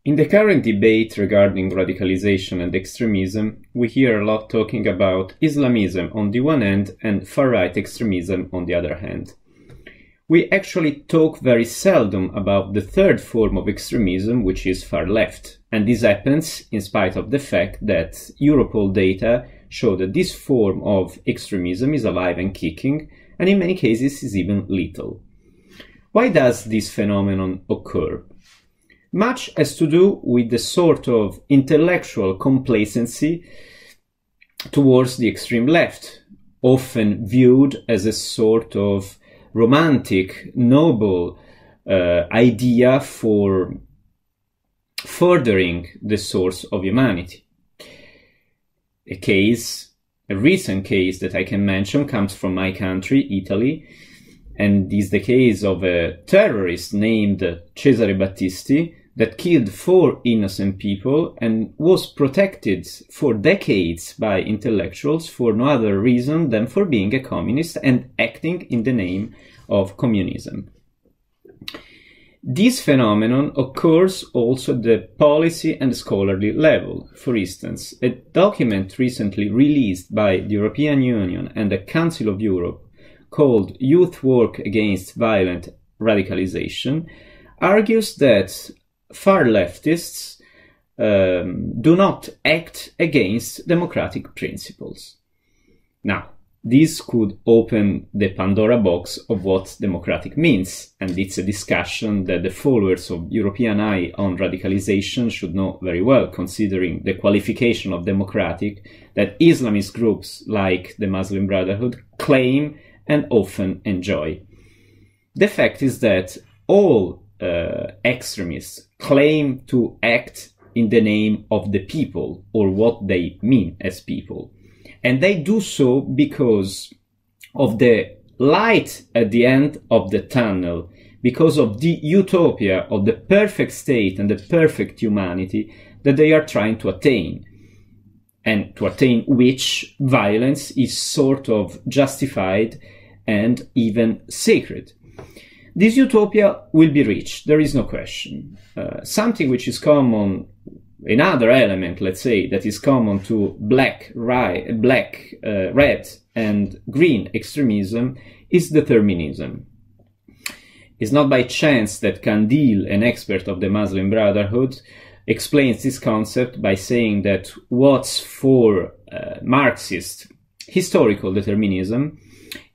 In the current debate regarding radicalization and extremism, we hear a lot talking about Islamism on the one hand and far-right extremism on the other hand. We actually talk very seldom about the third form of extremism, which is far-left, and this happens in spite of the fact that Europol data show that this form of extremism is alive and kicking, and in many cases is even lethal. Why does this phenomenon occur? Much has to do with the sort of intellectual complacency towards the extreme left, often viewed as a sort of romantic, noble idea for furthering the source of humanity. A recent case that I can mention comes from my country, Italy, and is the case of a terrorist named Cesare Battisti that killed 4 innocent people and was protected for decades by intellectuals for no other reason than for being a communist and acting in the name of communism. This phenomenon occurs also at the policy and scholarly level. For instance, a document recently released by the European Union and the Council of Europe called Youth Work Against Violent Radicalization argues that far leftists do not act against democratic principles. Now, this could open the Pandora box of what democratic means, and it's a discussion that the followers of European Eye on radicalization should know very well, considering the qualification of democratic that Islamist groups like the Muslim Brotherhood claim and often enjoy. The fact is that all extremists claim to act in the name of the people, or what they mean as people. And they do so because of the light at the end of the tunnel, because of the utopia of the perfect state and the perfect humanity that they are trying to attain, and to attain which violence is sort of justified and even sacred. This utopia will be reached, there is no question. Something which is common, another element, let's say, that is common to red and green extremism is determinism. It's not by chance that Kandil, an expert of the Muslim Brotherhood, explains this concept by saying that what's for Marxist historical determinism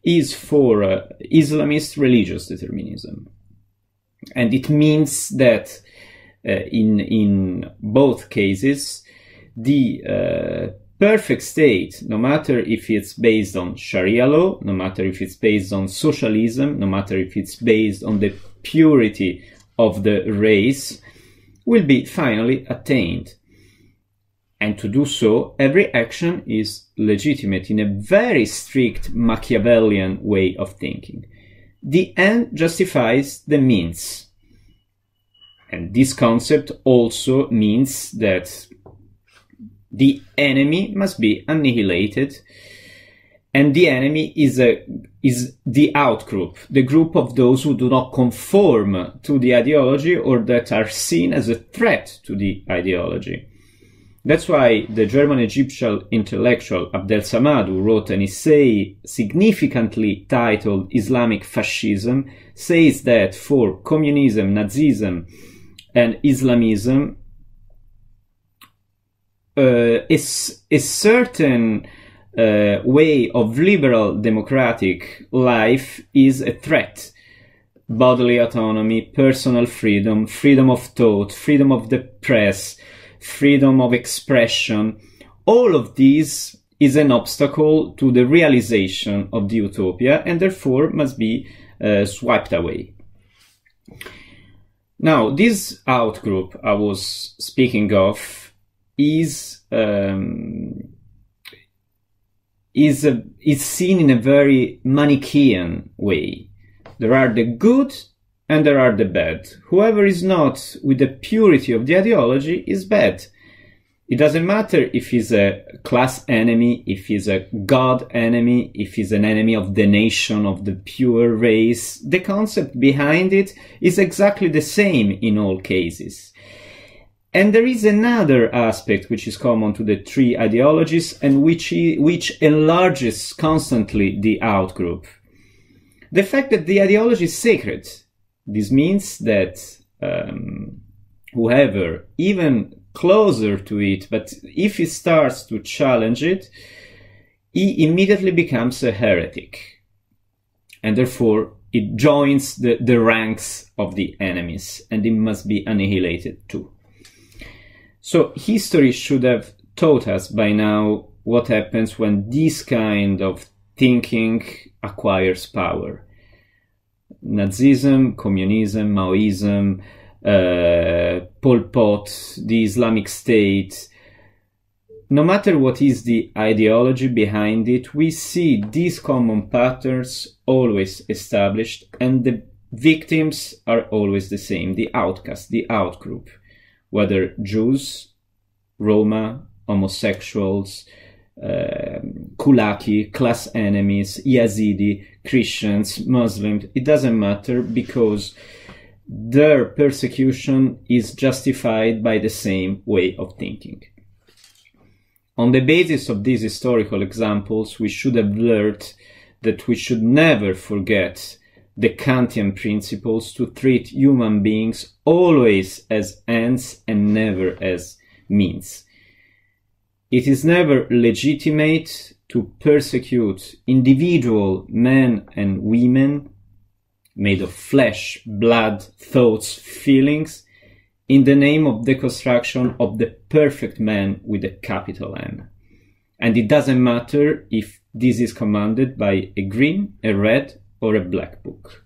is for Islamist religious determinism. And it means that in both cases, the perfect state, no matter if it's based on Sharia law, no matter if it's based on socialism, no matter if it's based on the purity of the race, will be finally attained. And to do so, every action is legitimate in a very strict Machiavellian way of thinking. The end justifies the means. And this concept also means that the enemy must be annihilated, and the enemy is the outgroup, the group of those who do not conform to the ideology or that are seen as a threat to the ideology. That's why the German-Egyptian intellectual Abdel Samad, who wrote an essay significantly titled Islamic Fascism, says that for communism, Nazism, and Islamism, a certain way of liberal democratic life is a threat. Bodily autonomy, personal freedom, freedom of thought, freedom of the press, freedom of expression, all of these is an obstacle to the realization of the utopia and therefore must be swiped away. Now, this outgroup I was speaking of is seen in a very Manichaean way. There are the good and there are the bad. Whoever is not with the purity of the ideology is bad. It doesn't matter if he's a class enemy, if he's a God enemy, if he's an enemy of the nation, of the pure race. The concept behind it is exactly the same in all cases. And there is another aspect which is common to the three ideologies and which enlarges constantly the outgroup. The fact that the ideology is sacred. This means that whoever, even closer to it, but if he starts to challenge it, he immediately becomes a heretic. And therefore, it joins the ranks of the enemies, and it must be annihilated too. So history should have taught us by now what happens when this kind of thinking acquires power. Nazism, communism, Maoism, Pol Pot, the Islamic State. No matter what is the ideology behind it, we see these common patterns always established, and the victims are always the same, the outcast, the outgroup. Whether Jews, Roma, homosexuals, Kulaki, class enemies, Yazidi, Christians, Muslims, it doesn't matter, because their persecution is justified by the same way of thinking. On the basis of these historical examples, we should have learned that we should never forget the Kantian principles to treat human beings always as ends and never as means. It is never legitimate to persecute individual men and women made of flesh, blood, thoughts, feelings in the name of the construction of the perfect man with a capital M. And it doesn't matter if this is commanded by a green, a red, or a black book.